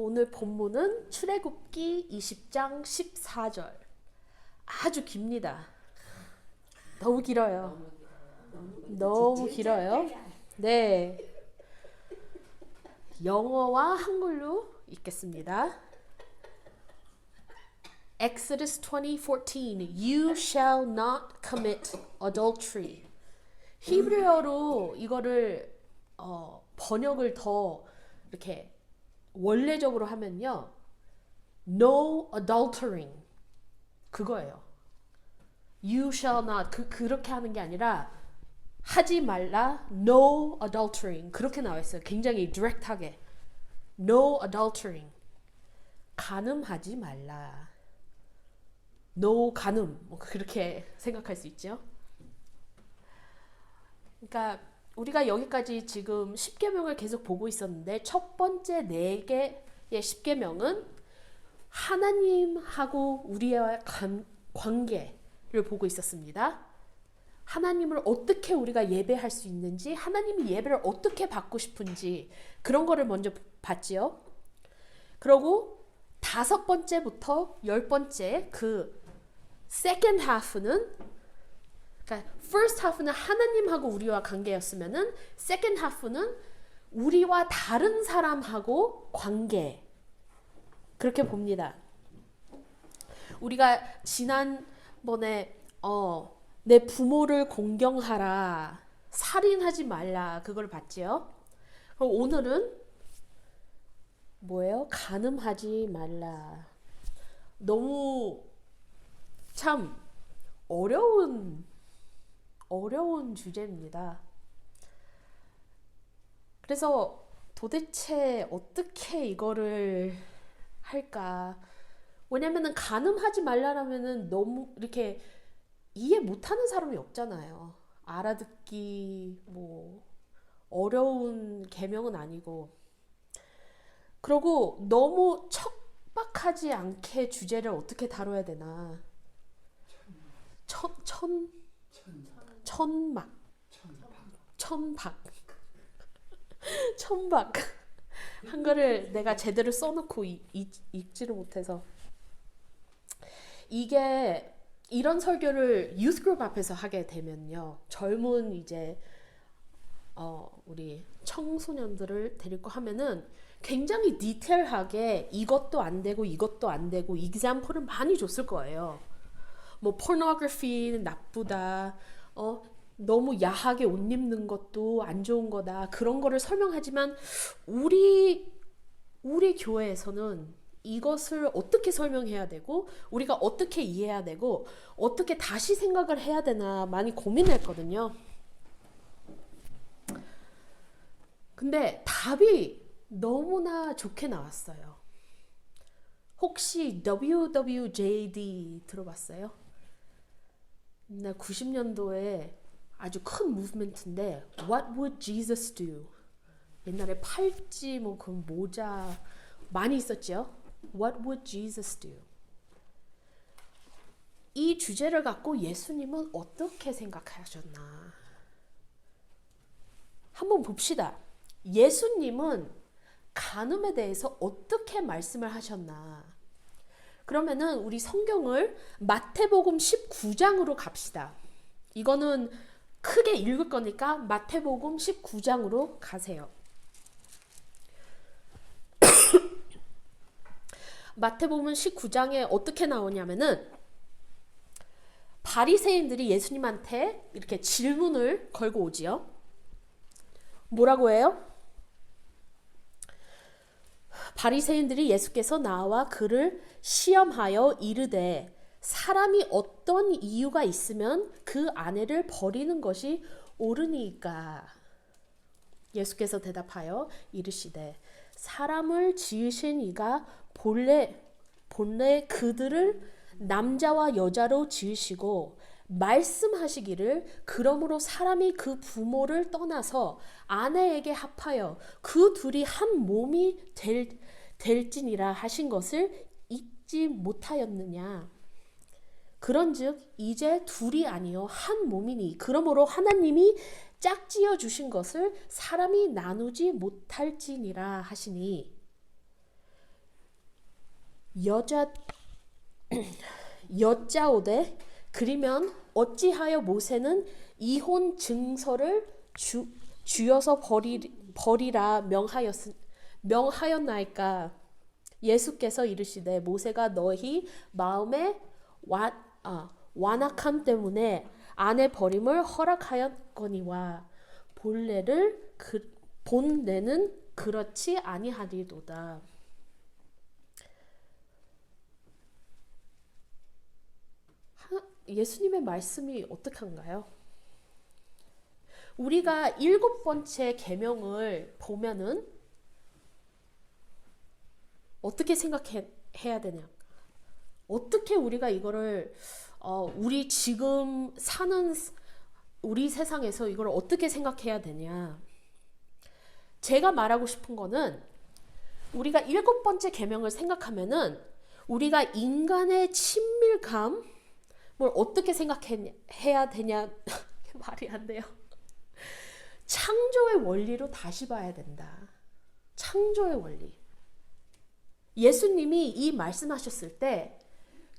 오늘 본문은 출애굽기 20장 14절. 아주 깁니다. 너무 길어요. 너무 길어요. 네. 영어와 한글로 읽겠습니다. Exodus 20:14 You shall not commit adultery. 히브리어로 이거를 번역을 더 이렇게 원래적으로 하면요. No adultering. 그거예요. You shall not. 그렇게 하는 게 아니라 하지 말라. No adultering. 그렇게 나와 있어요. 굉장히 디렉트하게. No adultering. 간음하지 말라. No 간음. 뭐 그렇게 생각할 수 있죠. 그러니까 우리가 여기까지 지금 10계명을 계속 보고 있었는데 첫 번째 4개의 10계명은 하나님하고 우리의 관계를 보고 있었습니다. 하나님을 어떻게 우리가 예배할 수 있는지, 하나님이 예배를 어떻게 받고 싶은지 그런 거를 먼저 봤지요. 그리고 5번째부터 10번째 그 second half는, 그러니까 first half는 하나님하고 우리와 관계였으면은 second half는 우리와 다른 사람하고 관계. 그렇게 봅니다. 우리가 지난번에 내 부모를 공경하라, 살인하지 말라, 그걸 봤지요. 그럼 오늘은 뭐예요? 간음하지 말라. 너무 참 어려운 주제입니다. 그래서 도대체 어떻게 이거를 할까? 왜냐면은 간음하지 말라라면은 너무 이렇게 이해 못하는 사람이 없잖아요. 알아듣기 뭐 어려운 계명은 아니고. 그리고 너무 척박하지 않게 주제를 어떻게 다뤄야 되나? 천박. 한글을 내가 제대로 써놓고 읽지를 못해서. 이게 이런 설교를 유스그룹 앞에서 하게 되면요, 젊은 이제 우리 청소년들을 데리고 하면은 굉장히 디테일하게 이것도 안 되고 이것도 안 되고 example을 많이 줬을 거예요. 뭐 pornography는 나쁘다, 너무 야하게 옷 입는 것도 안 좋은 거다, 그런 거를 설명하지만 우리 교회에서는 이것을 어떻게 설명해야 되고 우리가 어떻게 이해해야 되고 어떻게 다시 생각을 해야 되나 많이 고민했거든요. 근데 답이 너무나 좋게 나왔어요. 혹시 WWJD 들어봤어요? 90년도에 아주 큰 무브먼트인데 What would Jesus do? 옛날에 팔찌 뭐 그 모자 많이 있었죠. What would Jesus do? 이 주제를 갖고 예수님은 어떻게 생각하셨나? 한번 봅시다. 예수님은 간음에 대해서 어떻게 말씀을 하셨나? 그러면은 우리 성경을 마태복음 19장으로 갑시다. 이거는 크게 읽을 거니까 마태복음 19장으로 가세요. 마태복음 19장에 어떻게 나오냐면은 바리새인들이 예수님한테 이렇게 질문을 걸고 오지요. 뭐라고 해요? 바리새인들이 예수께서 나와 그를 시험하여 이르되 사람이 어떤 이유가 있으면 그 아내를 버리는 것이 옳으니까. 예수께서 대답하여 이르시되 사람을 지으신 이가 본래 그들을 남자와 여자로 지으시고 말씀하시기를 그러므로 사람이 그 부모를 떠나서 아내에게 합하여 그 둘이 한 몸이 될지니라 하신 것을 잊지 못하였느냐. 그런즉 이제 둘이 아니요 한 몸이니 그러므로 하나님이 짝지어 주신 것을 사람이 나누지 못할지니라 하시니. 여자 여자오되 그리면 어찌하여 모세는 이혼 증서를 주어서 버리라 명하였나이까. 예수께서 이르시되 모세가 너희 마음에 완악함 때문에 아내 버림을 허락하였거니와 본래는 그렇지 아니하리로다. 예수님의 말씀이 어떡한가요? 우리가 7번째 계명을 보면은 어떻게 생각해야 되냐? 어떻게 우리가 이거를 우리 지금 사는 우리 세상에서 이걸 어떻게 생각해야 되냐? 제가 말하고 싶은 거는 우리가 7번째 계명을 생각하면은 우리가 인간의 친밀감 뭘 어떻게 생각해야 되냐 말이 안 돼요. 창조의 원리로 다시 봐야 된다. 창조의 원리. 예수님이 이 말씀하셨을 때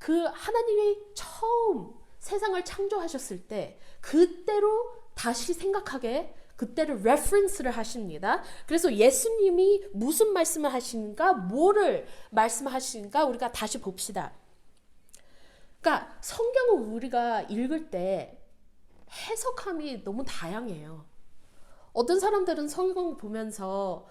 그 하나님이 처음 세상을 창조하셨을 때 그때로 다시 생각하게 그때를 레퍼런스를 하십니다. 그래서 예수님이 무슨 말씀을 하시는가, 뭐를 말씀하시는가 우리가 다시 봅시다. 그러니까 성경을 우리가 읽을 때 해석함이 너무 다양해요. 어떤 사람들은 성경 보면서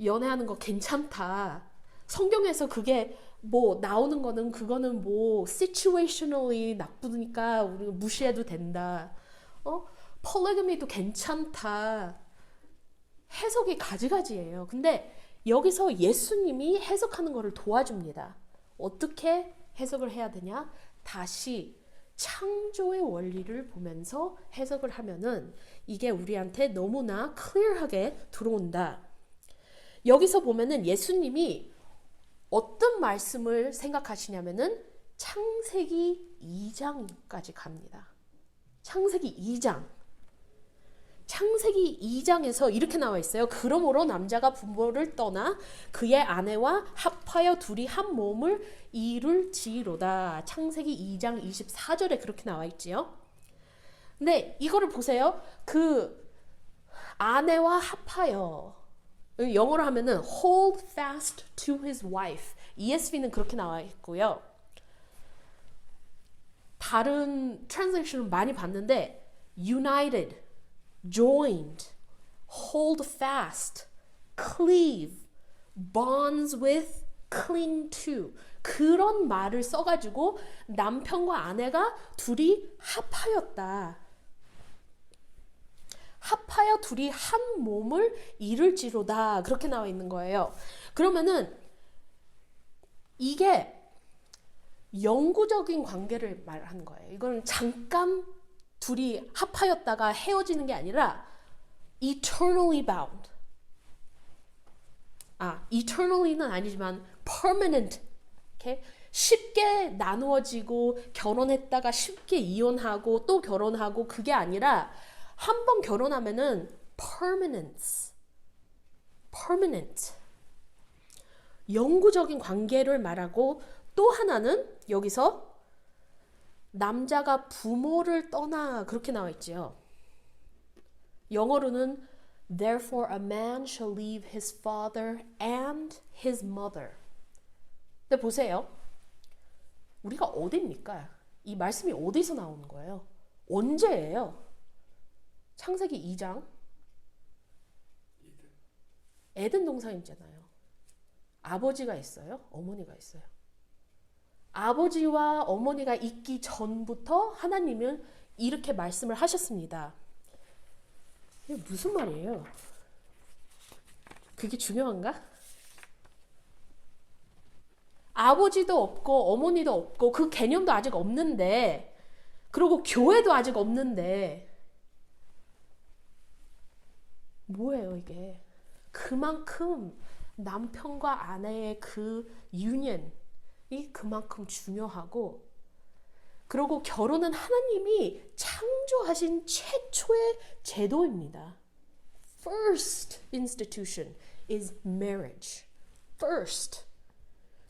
연애하는 거 괜찮다. 성경에서 그게 뭐 나오는 거는 그거는 뭐 situationally 나쁘니까 우리가 무시해도 된다. polygamy 괜찮다. 해석이 가지가지예요. 근데 여기서 예수님이 해석하는 거를 도와줍니다. 어떻게 해석을 해야 되냐? 다시 창조의 원리를 보면서 해석을 하면은 이게 우리한테 너무나 클리어하게 들어온다. 여기서 보면은 예수님이 어떤 말씀을 생각하시냐면은 창세기 2장까지 갑니다. 창세기 2장. 창세기 2장에서 이렇게 나와 있어요. 그러므로 남자가 부모를 떠나 그의 아내와 합하여 둘이 한 몸을 이룰지로다. 창세기 2장 24절에 그렇게 나와 있지요. 근데 이거를 보세요. 그 아내와 합하여 영어로 하면은 hold fast to his wife. ESV는 그렇게 나와 있고요. 다른 트랜sl레이션을 많이 봤는데 united, joined, hold fast, cleave, bonds with, cling to 그런 말을 써가지고 남편과 아내가 둘이 합하였다. 합하여 둘이 한 몸을 이룰지로다. 그렇게 나와 있는 거예요. 그러면은 이게 영구적인 관계를 말하는 거예요. 이건 잠깐 둘이 합하였다가 헤어지는 게 아니라 eternally bound. eternally는 아니지만 permanent. 이렇게 쉽게 나누어지고 결혼했다가 쉽게 이혼하고 또 결혼하고 그게 아니라 한 번 결혼하면은 permanent. 영구적인 관계를 말하고 또 하나는 여기서 남자가 부모를 떠나 그렇게 나와 있지요. 영어로는 Therefore a man shall leave his father and his mother. 근데 보세요. 우리가 어디입니까? 이 말씀이 어디서 나오는 거예요? 언제예요? 창세기 2장. 에덴 동산이잖아요. 아버지가 있어요. 어머니가 있어요. 아버지와 어머니가 있기 전부터 하나님은 이렇게 말씀을 하셨습니다. 이게 무슨 말이에요? 그게 중요한가? 아버지도 없고 어머니도 없고 그 개념도 아직 없는데 그리고 교회도 아직 없는데 뭐예요 이게? 그만큼 남편과 아내의 그 유년이 그만큼 중요하고 그리고 결혼은 하나님이 창조하신 최초의 제도입니다. First institution is marriage. first.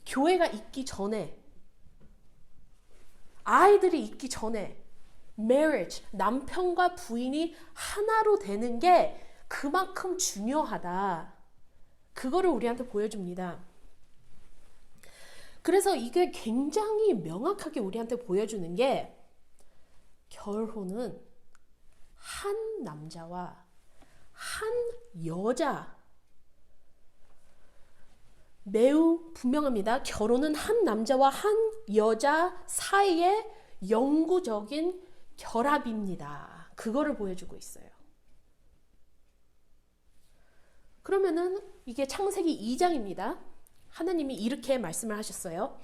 교회가 있기 전에, 아이들이 있기 전에 marriage, 남편과 부인이 하나로 되는 게 그만큼 중요하다. 그거를 우리한테 보여줍니다. 그래서 이게 굉장히 명확하게 우리한테 보여주는 게 결혼은 한 남자와 한 여자, 매우 분명합니다. 결혼은 한 남자와 한 여자 사이의 영구적인 결합입니다. 그거를 보여주고 있어요. 그러면은 이게 창세기 2장입니다. 하나님이 이렇게 말씀을 하셨어요.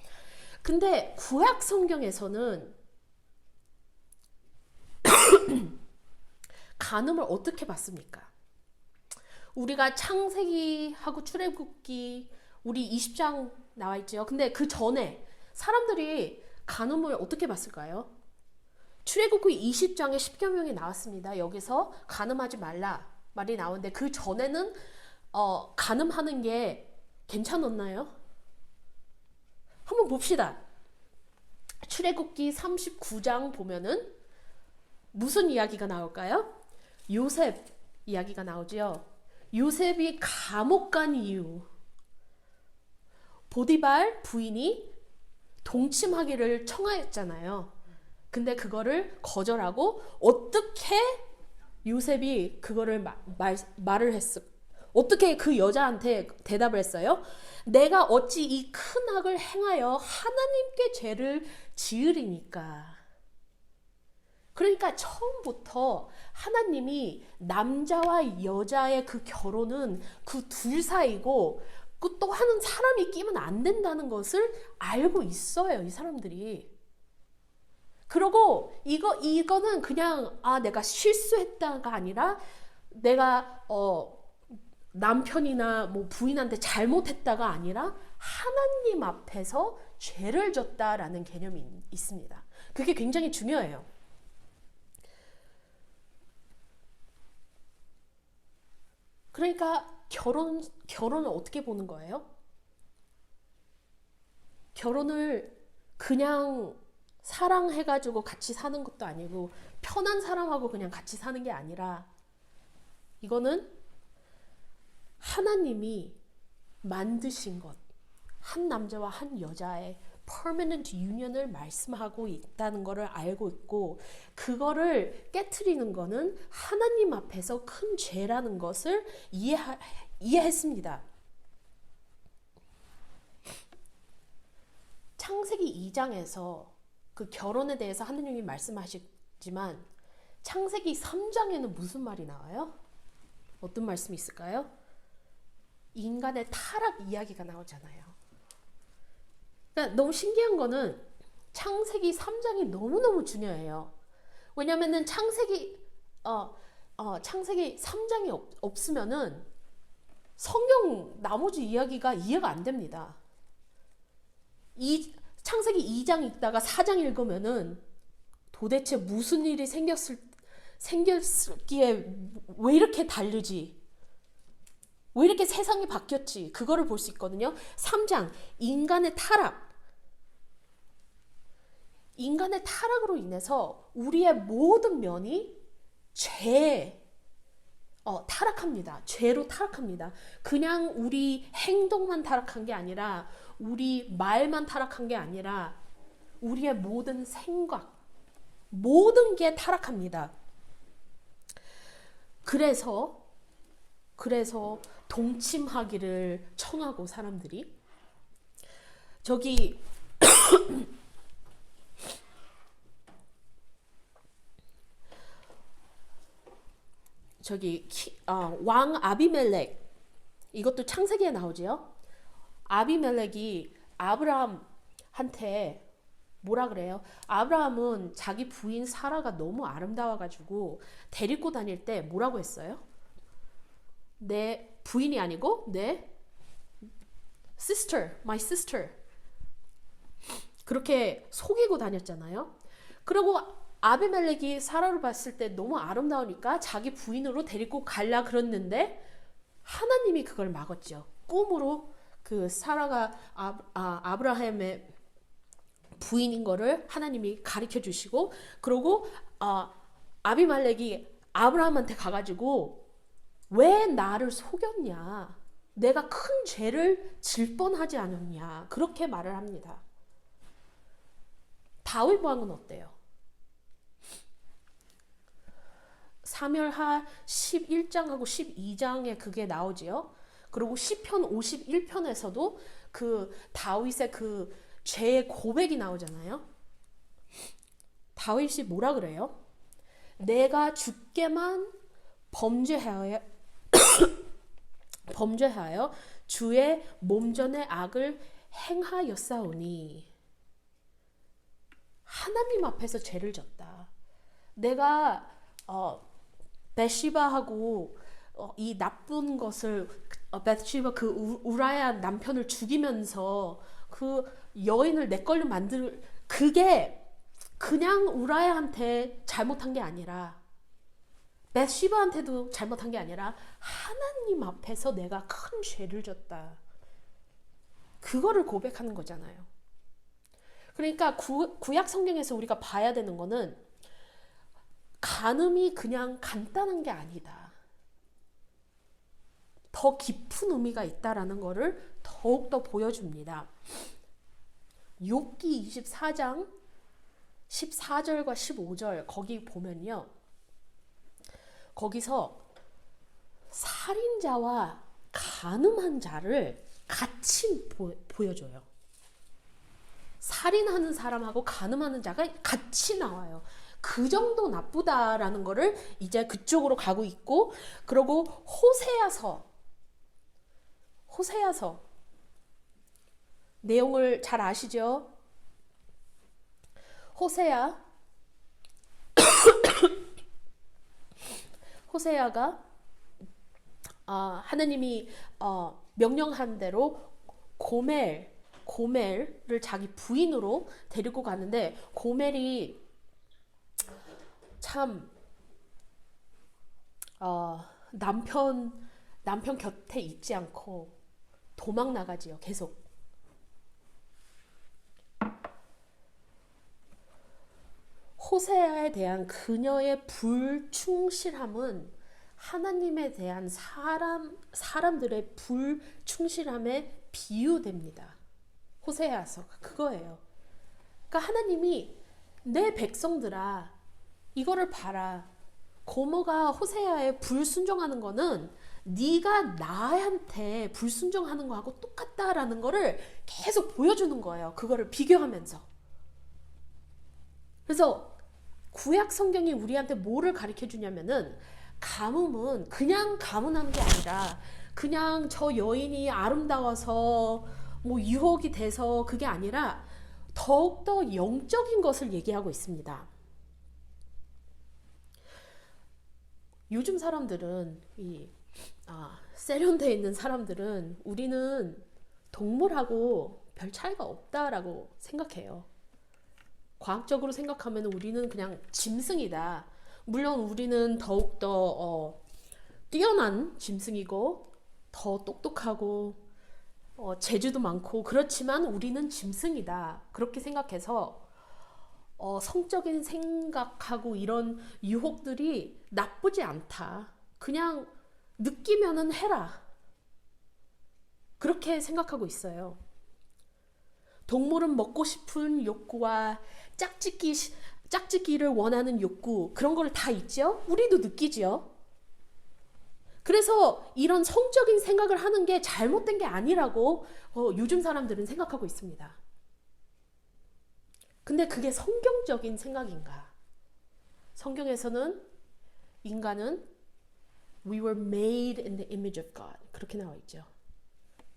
근데 구약 성경에서는 간음을 어떻게 봤습니까? 우리가 창세기하고 출애굽기 우리 20장 나와 있죠. 근데 그 전에 사람들이 간음을 어떻게 봤을까요? 출애굽기 20장에 십계명이 나왔습니다. 여기서 간음하지 말라 말이 나오는데 그 전에는 간음하는 게 괜찮았나요? 한번 봅시다. 출애굽기 39장 보면은 무슨 이야기가 나올까요? 요셉 이야기가 나오죠. 요셉이 감옥 간 이유. 보디발 부인이 동침하기를 청하였잖아요. 근데 그거를 거절하고 어떻게 요셉이 그거를 말을 했어? 어떻게 그 여자한테 대답을 했어요? 내가 어찌 이 큰 악을 행하여 하나님께 죄를 지으리니까. 그러니까 처음부터 하나님이 남자와 여자의 그 결혼은 그 둘 사이고 또 하는 사람이 끼면 안 된다는 것을 알고 있어요, 이 사람들이. 그리고 이거는 그냥 내가 실수했다가 아니라 내가 남편이나 뭐 부인한테 잘못했다가 아니라 하나님 앞에서 죄를 졌다라는 개념이 있습니다. 그게 굉장히 중요해요. 그러니까 결혼을 어떻게 보는 거예요? 결혼을 그냥 사랑해가지고 같이 사는 것도 아니고 편한 사람하고 그냥 같이 사는 게 아니라 이거는 하나님이 만드신 것, 한 남자와 한 여자의 permanent union을 말씀하고 있다는 것을 알고 있고 그거를 깨트리는 거는 하나님 앞에서 큰 죄라는 것을 이해했습니다. 창세기 2장에서 그 결혼에 대해서 하나님이 말씀하시지만 창세기 3장에는 무슨 말이 나와요? 어떤 말씀이 있을까요? 인간의 타락 이야기가 나오잖아요. 그러니까 너무 신기한 거는 창세기 3장이 너무너무 중요해요. 왜냐면은 창세기 3장이 없으면은 성경 나머지 이야기가 이해가 안 됩니다. 창세기 2장 읽다가 4장 읽으면은 도대체 무슨 일이 생겼기에 왜 이렇게 다르지? 왜 이렇게 세상이 바뀌었지? 그거를 볼 수 있거든요. 3장 인간의 타락으로 인해서 우리의 모든 면이 타락합니다. 죄로 타락합니다. 그냥 우리 행동만 타락한 게 아니라 우리 말만 타락한 게 아니라 우리의 모든 생각, 모든 게 타락합니다. 그래서 동침하기를 청하고 사람들이 왕 아비멜렉 이것도 창세기에 나오지요. 아비멜렉이 아브라함한테 뭐라 그래요? 아브라함은 자기 부인 사라가 너무 아름다워가지고 데리고 다닐 때 뭐라고 했어요? 내 부인이 아니고 내 sister, my sister 그렇게 속이고 다녔잖아요. 그리고 아비멜렉이 사라를 봤을 때 너무 아름다우니까 자기 부인으로 데리고 갈라 그랬는데 하나님이 그걸 막았죠. 꿈으로 그 사라가 아브라함의 부인인 거를 하나님이 가르쳐 주시고, 그리고 아비멜렉이 아브라함한테 가가지고 왜 나를 속였냐, 내가 큰 죄를 질 뻔하지 않았냐, 그렇게 말을 합니다. 다윗 왕은 어때요? 사무엘하 11장하고 12장에 그게 나오지요. 그리고 시편 51편에서도 그 다윗의 그 죄의 고백이 나오잖아요. 다윗이 뭐라 그래요? 내가 주께만 범죄하여 주의 몸전의 악을 행하였사오니. 하나님 앞에서 죄를 졌다. 내가 베시바하고 이 나쁜 것을 베시바 그 우라야 남편을 죽이면서 그 여인을 내 걸로 만들, 그게 그냥 우라야한테 잘못한 게 아니라, 베시바한테도 잘못한 게 아니라 하나님 앞에서 내가 큰 죄를 졌다. 그거를 고백하는 거잖아요. 그러니까 구약 성경에서 우리가 봐야 되는 거는 간음이 그냥 간단한 게 아니다. 더 깊은 의미가 있다라는 거를 더욱더 보여줍니다. 욥기 24장 14절과 15절 거기 보면요. 거기서 살인자와 간음한 자를 같이 보여줘요. 살인하는 사람하고 간음하는 자가 같이 나와요. 그 정도 나쁘다라는 거를 이제 그쪽으로 가고 있고, 그리고 호세아서 내용을 잘 아시죠? 호세아가 하나님이 명령한 대로 고멜을 자기 부인으로 데리고 가는데, 고멜이 참 남편 곁에 있지 않고 도망 나가지요. 계속. 호세아에 대한 그녀의 불충실함은 하나님에 대한 사람들의 불충실함에 비유됩니다. 호세아서 그거예요. 그러니까 하나님이 내 백성들아 이거를 봐라. 고모가 호세아에 불순종하는 거는 네가 나한테 불순종하는 거하고 똑같다라는 거를 계속 보여주는 거예요. 그거를 비교하면서. 그래서 구약 성경이 우리한테 뭐를 가르쳐 주냐면은, 가뭄은 그냥 가문하는 게 아니라 그냥 저 여인이 아름다워서 뭐 유혹이 돼서 그게 아니라 더욱더 영적인 것을 얘기하고 있습니다. 요즘 사람들은 세련되어 있는 사람들은 우리는 동물하고 별 차이가 없다라고 생각해요. 과학적으로 생각하면 우리는 그냥 짐승이다. 물론 우리는 더욱더 뛰어난 짐승이고 더 똑똑하고 재주도 많고, 그렇지만 우리는 짐승이다. 그렇게 생각해서 성적인 생각하고 이런 유혹들이 나쁘지 않다. 그냥 느끼면은 해라. 그렇게 생각하고 있어요. 동물은 먹고 싶은 욕구와 짝짓기를 원하는 욕구, 그런 걸 다 있죠? 우리도 느끼죠? 그래서 이런 성적인 생각을 하는 게 잘못된 게 아니라고 요즘 사람들은 생각하고 있습니다. 근데 그게 성경적인 생각인가? 성경에서는 인간은 We were made in the image of God. 그렇게 나와 있죠.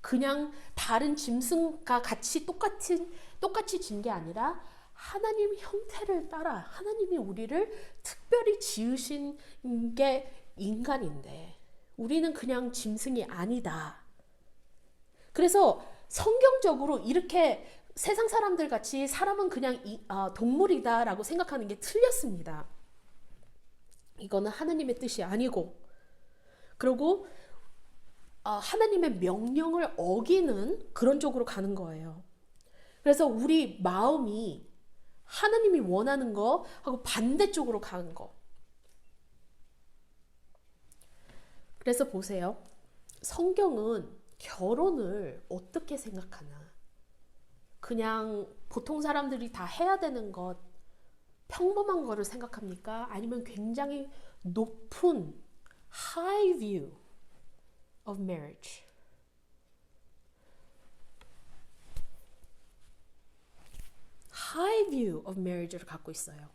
그냥 다른 짐승과 같이 똑같이 진 게 아니라 하나님 형태를 따라 하나님이 우리를 특별히 지으신 게 인간인데 우리는 그냥 짐승이 아니다. 그래서 성경적으로 이렇게 세상 사람들 같이 사람은 그냥 동물이다라고 생각하는 게 틀렸습니다. 이거는 하나님의 뜻이 아니고, 그리고 하나님의 명령을 어기는 그런 쪽으로 가는 거예요. 그래서 우리 마음이 하나님이 원하는 거하고 반대쪽으로 가는 거. 그래서 보세요. 성경은 결혼을 어떻게 생각하나? 그냥 보통 사람들이 다 해야 되는 것, 평범한 거를 생각합니까? 아니면 굉장히 높은 high view of marriage? high view of marriage를 갖고 있어요.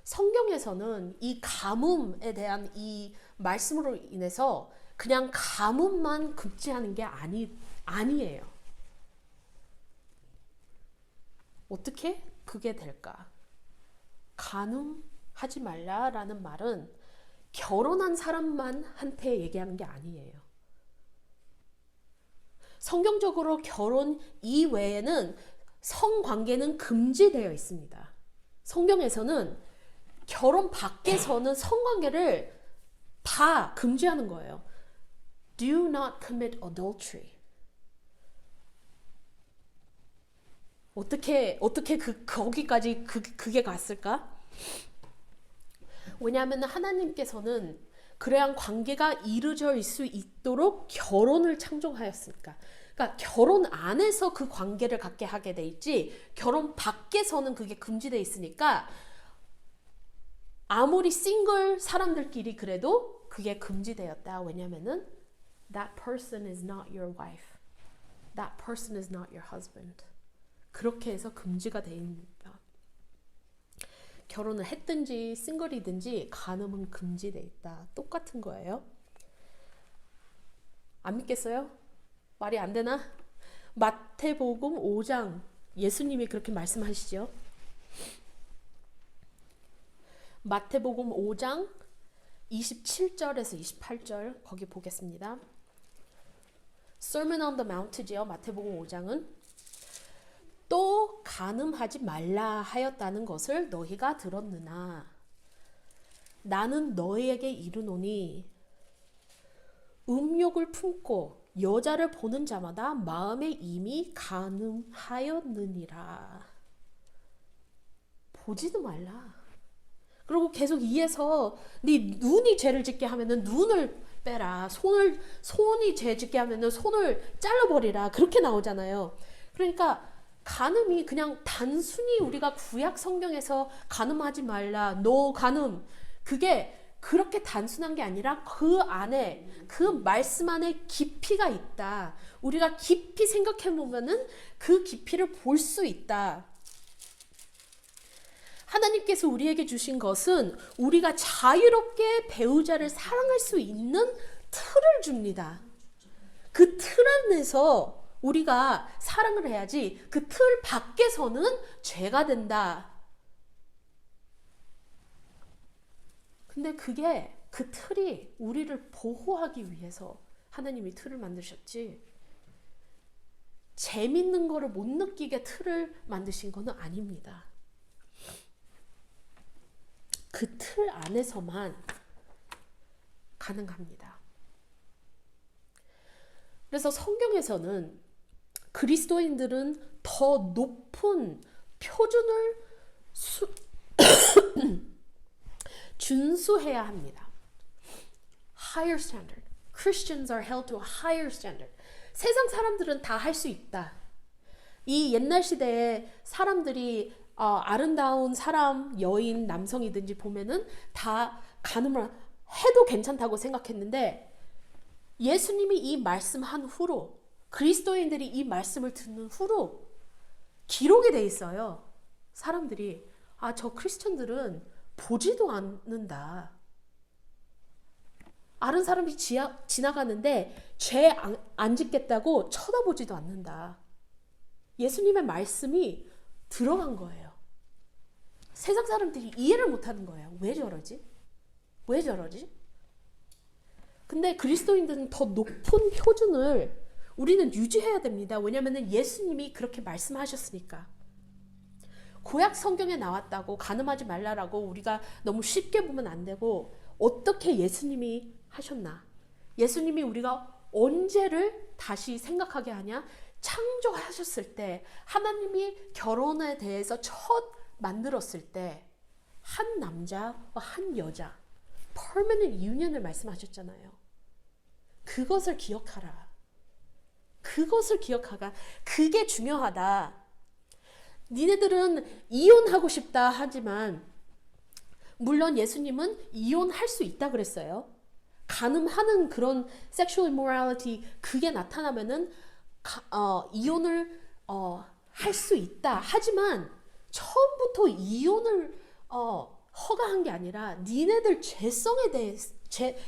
성경에서는 이 가뭄에 대한 이 말씀으로 인해서 그냥 가뭄만 급제하는 게 아니에요. 어떻게 그게 될까? 간음하지 말라라는 말은 결혼한 사람만 한테 얘기하는 게 아니에요. 성경적으로 결혼 이외에는 성관계는 금지되어 있습니다. 성경에서는 결혼 밖에서는 성관계를 다 금지하는 거예요. Do not commit adultery. 어떻게 거기까지 그게 갔을까? 왜냐하면 하나님께서는 그러한 관계가 이루어질 수 있도록 결혼을 창조하였으니까. 그러니까 결혼 안에서 그 관계를 갖게 하게 돼 있지 결혼 밖에서는 그게 금지돼 있으니까 아무리 싱글 사람들끼리 그래도 그게 금지되었다. 왜냐면은 that person is not your wife. That person is not your husband. 그렇게 해서 금지가 되어 있습니다. 결혼을 했든지 싱글이든지 간음은 금지되어 있다. 똑같은 거예요. 안 믿겠어요? 말이 안 되나? 마태복음 5장 예수님이 그렇게 말씀하시죠. 마태복음 5장 27절에서 28절 거기 보겠습니다. Sermon on the Mount이죠. 마태복음 5장은 또 간음하지 말라 하였다는 것을 너희가 들었느나 나는 너희에게 이르노니 음욕을 품고 여자를 보는 자마다 마음에 이미 간음하였느니라. 보지도 말라. 그리고 계속 이에서 네 눈이 죄를 짓게 하면은 눈을 빼라. 손이 죄 짓게 하면은 손을 잘라버리라. 그렇게 나오잖아요. 그러니까 간음이 그냥 단순히 우리가 구약 성경에서 간음하지 말라. 너 간음. 그게 그렇게 단순한 게 아니라 그 안에 그 말씀 안에 깊이가 있다. 우리가 깊이 생각해 보면은 그 깊이를 볼 수 있다. 하나님께서 우리에게 주신 것은 우리가 자유롭게 배우자를 사랑할 수 있는 틀을 줍니다. 그 틀 안에서 우리가 사랑을 해야지 그 틀 밖에서는 죄가 된다. 근데 그게 그 틀이 우리를 보호하기 위해서 하나님이 틀을 만드셨지 재밌는 거를 못 느끼게 틀을 만드신 거는 아닙니다. 그 틀 안에서만 가능합니다. 그래서 성경에서는 그리스도인들은 더 높은 표준을 준수해야 합니다. Higher standard. Christians are held to a higher standard. 세상 사람들은 다 할 수 있다. 이 옛날 시대에 사람들이 아름다운 사람, 여인, 남성이든지 보면은 다 간음을 해도 괜찮다고 생각했는데 예수님이 이 말씀한 후로 그리스도인들이 이 말씀을 듣는 후로 기록이 돼 있어요. 사람들이 저 크리스천들은 보지도 않는다. 다른 사람이 지나가는데 죄 안 짓겠다고 쳐다보지도 않는다. 예수님의 말씀이 들어간 거예요. 세상 사람들이 이해를 못하는 거예요. 왜 저러지? 왜 저러지? 근데 그리스도인들은 더 높은 표준을 우리는 유지해야 됩니다. 왜냐하면 예수님이 그렇게 말씀하셨으니까. 구약 성경에 나왔다고 간음하지 말라라고 우리가 너무 쉽게 보면 안 되고 어떻게 예수님이 하셨나? 예수님이 우리가 언제를 다시 생각하게 하냐? 창조하셨을 때, 하나님이 결혼에 대해서 첫 만들었을 때 한 남자와 한 여자 permanent union을 말씀하셨잖아요. 그것을 기억하라. 그것을 기억하라. 그게 중요하다. 니네들은 이혼하고 싶다 하지만 물론 예수님은 이혼할 수 있다 그랬어요. 간음하는 그런 sexual immorality 그게 나타나면은 이혼을 할 수 있다. 하지만 처음부터 이혼을 허가한 게 아니라 니네들 죄성에 대해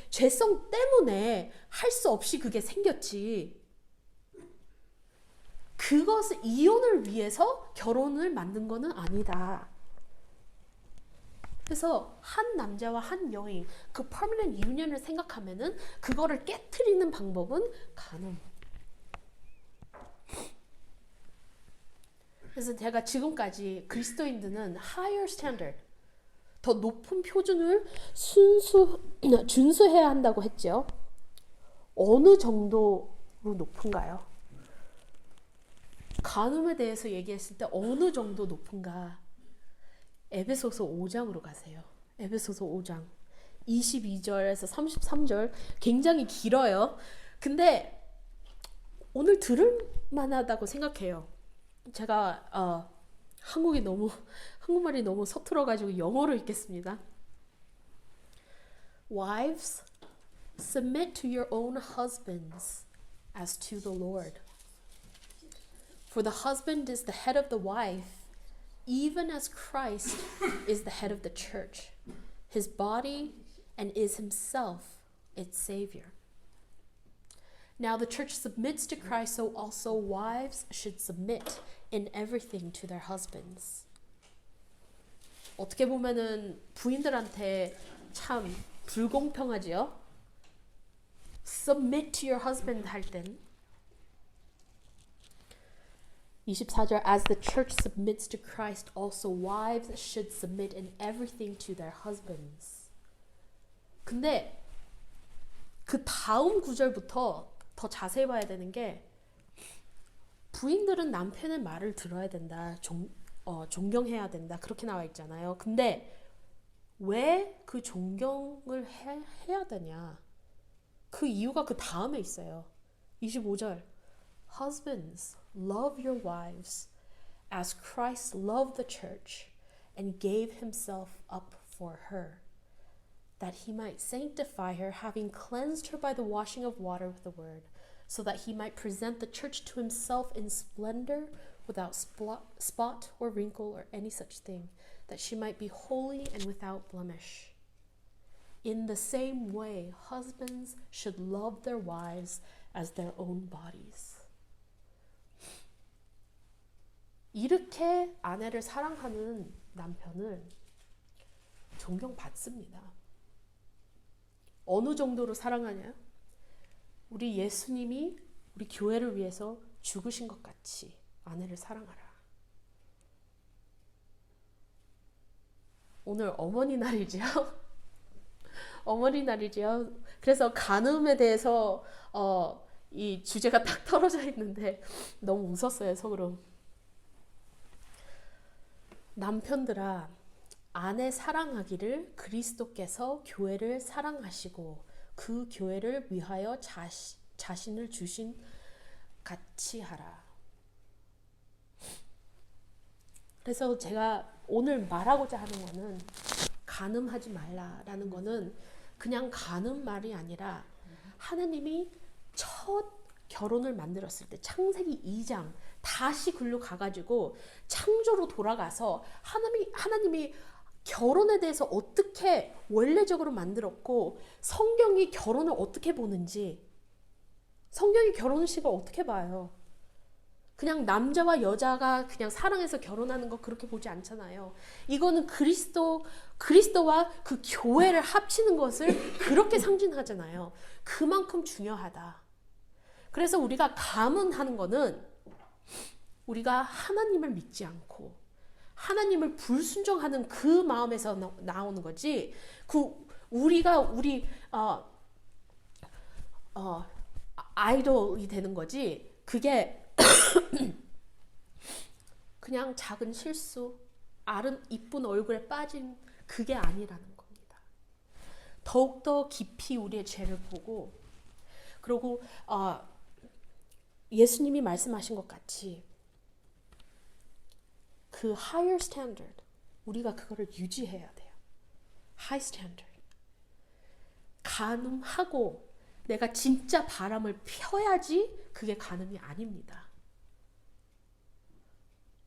죄성 때문에 할 수 없이 그게 생겼지. 그것을 이혼을 위해서 결혼을 만든 거는 아니다. 그래서 한 남자와 한 여인 그 permanent union을 생각하면은 그거를 깨트리는 방법은 간음. 그래서 제가 지금까지 그리스도인들은 higher standard, 더 높은 표준을 준수해야 한다고 했죠. 어느 정도로 높은가요? 간음에 대해서 얘기했을 때 어느 정도 높은가? 에베소서 5장으로 가세요. 에베소서 5장 22절에서 33절 굉장히 길어요. 근데 오늘 들을 만하다고 생각해요. 제가 한국말이 너무 서툴어가지고 영어로 읽겠습니다. Wives, submit to your own husbands as to the Lord. For the husband is the head of the wife, even as Christ is the head of the church, his body, and is himself its Savior. Now the church submits to Christ, so also wives should submit in everything to their husbands. 어떻게 보면은 부인들한테 참 불공평하지요? Submit to your husband 할 땐 24절 As the church submits to Christ, also wives should submit in everything to their husbands. 근데 그 다음 구절부터 더 자세히 봐야 되는 게 부인들은 남편의 말을 들어야 된다. 존경해야 된다. 그렇게 나와 있잖아요. 근데 왜 그 존경을 해야 되냐? 그 이유가 그 다음에 있어요. 25절 Husbands, love your wives as Christ loved the church and gave himself up for her, that he might sanctify her, having cleansed her by the washing of water with the word, so that he might present the church to himself in splendor, without spot or wrinkle or any such thing, that she might be holy and without blemish. In the same way, husbands should love their wives as their own bodies. 이렇게 아내를 사랑하는 남편은 존경받습니다. 어느 정도로 사랑하냐? 우리 예수님이 우리 교회를 위해서 죽으신 것 같이 아내를 사랑하라. 오늘 어머니 날이죠? 어머니 날이죠. 그래서 간음에 대해서 이 주제가 딱 떨어져 있는데 너무 웃었어요, 속으로. 남편들아, 아내 사랑하기를 그리스도께서 교회를 사랑하시고 그 교회를 위하여 자신을 주신 같이 하라. 그래서 제가 오늘 말하고자 하는 거는 간음하지 말라라는 거는 그냥 간음 말이 아니라 하나님이 첫 결혼을 만들었을 때 창세기 2장 다시 글로 가가지고 창조로 돌아가서 하나님이 결혼에 대해서 어떻게 원래적으로 만들었고 성경이 결혼을 어떻게 보는지, 성경이 결혼식을 어떻게 봐요? 그냥 남자와 여자가 그냥 사랑해서 결혼하는 거 그렇게 보지 않잖아요. 이거는 그리스도와 그 교회를 합치는 것을 그렇게 상징하잖아요. 그만큼 중요하다. 그래서 우리가 감언하는 거는 우리가 하나님을 믿지 않고 하나님을 불순종하는 그 마음에서 나오는 거지. 우리가 아이돌이 되는 거지. 그게 그냥 작은 실수, 이쁜 얼굴에 빠진 그게 아니라는 겁니다. 더욱더 깊이 우리의 죄를 보고, 그리고 예수님이 말씀하신 것 같이 그 higher standard, 우리가 그거를 유지해야 돼요. high standard. 간음하고 내가 진짜 바람을 펴야지 그게 간음이 아닙니다.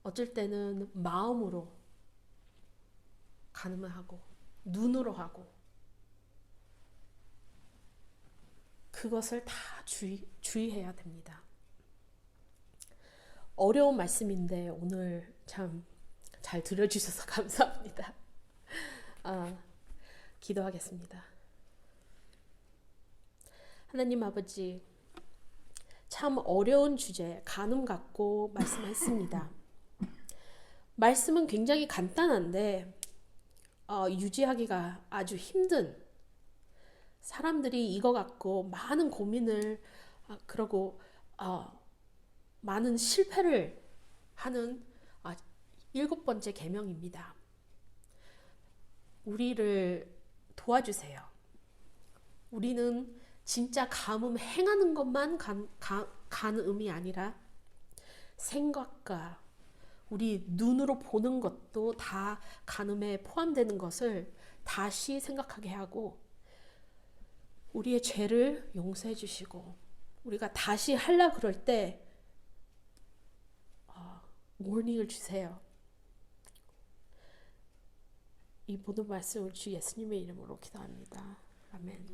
어쩔 때는 마음으로 간음을 하고 눈으로 하고 그것을 다 주의해야 됩니다. 어려운 말씀인데 오늘 참 잘 들어주셔서 감사합니다. 기도하겠습니다. 하나님 아버지, 참 어려운 주제, 간음 갖고 말씀했습니다. 말씀은 굉장히 간단한데 유지하기가 아주 힘든, 사람들이 이거 갖고 많은 고민을 그러고 많은 실패를 하는 7번째 계명입니다. 우리를 도와주세요. 우리는 진짜 간음 행하는 것만 간음이 아니라 생각과 우리 눈으로 보는 것도 다 간음에 포함되는 것을 다시 생각하게 하고 우리의 죄를 용서해 주시고 우리가 다시 하려 그럴 때 워닝을 주세요. 이 모든 말씀을 주 예수님의 이름으로 기도합니다. 아멘.